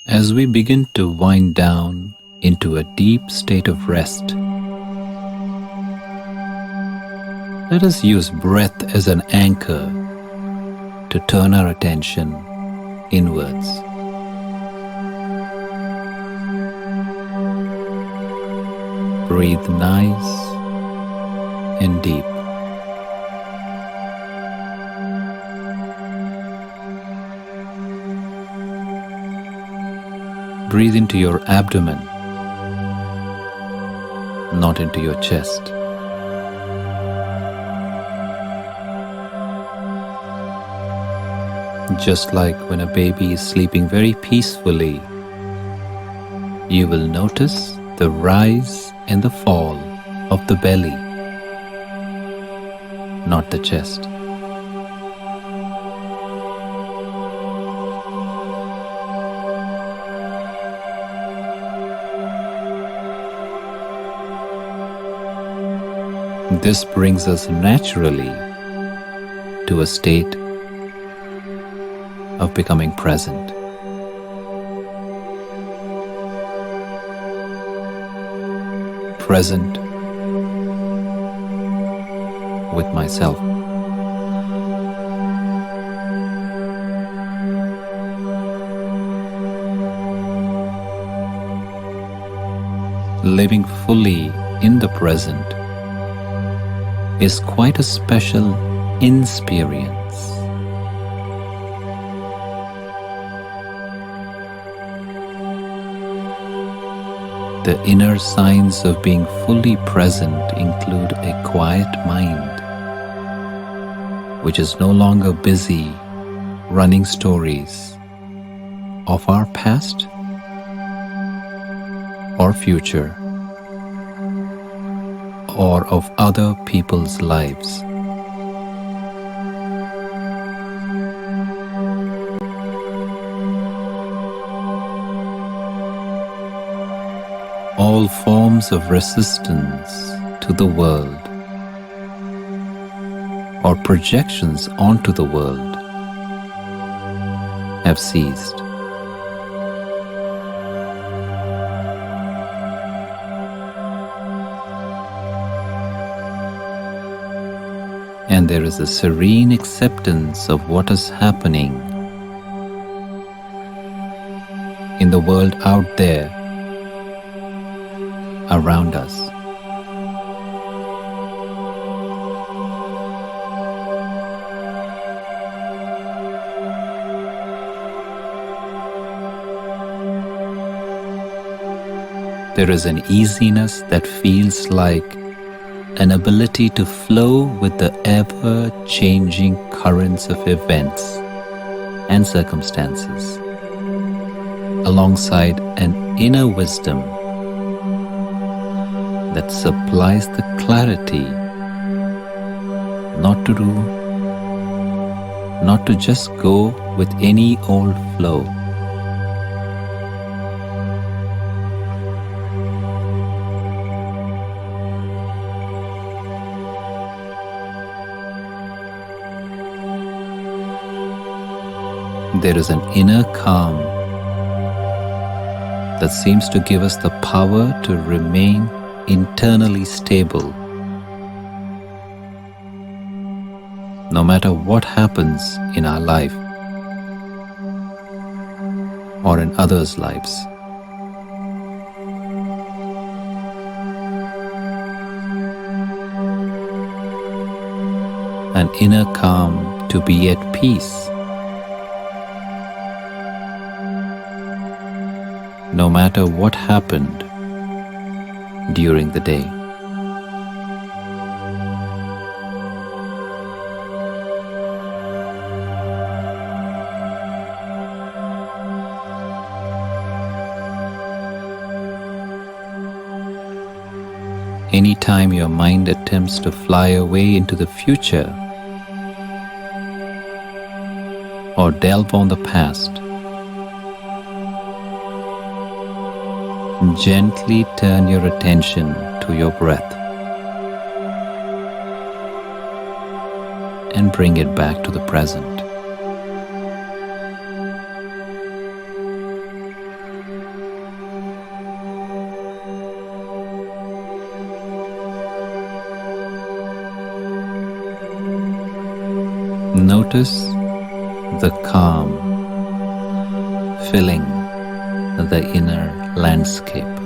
As we begin to wind down into a deep state of rest, let us use breath as an anchor to turn our attention inwards. Breathe nice and deep. Breathe into your abdomen, not into your chest. Just like when a baby is sleeping very peacefully, you will notice the rise and the fall of the belly, not the chest. This brings us naturally to a state of becoming present. Present with myself. Living fully in the present is quite a special experience. The inner signs of being fully present include a quiet mind, which is no longer busy running stories of our past or future, or of other people's lives. All forms of resistance to the world or projections onto the world have ceased. And there is a serene acceptance of what is happening in the world out there around us. There is an easiness that feels like an ability to flow with the ever-changing currents of events and circumstances, alongside an inner wisdom that supplies the clarity not to just go with any old flow. There is an inner calm that seems to give us the power to remain internally stable, no matter what happens in our life or in others' lives. An inner calm to be at peace, no matter what happened during the day. Anytime your mind attempts to fly away into the future or delve on the past, gently turn your attention to your breath and bring it back to the present. Notice the calm filling the inner landscape.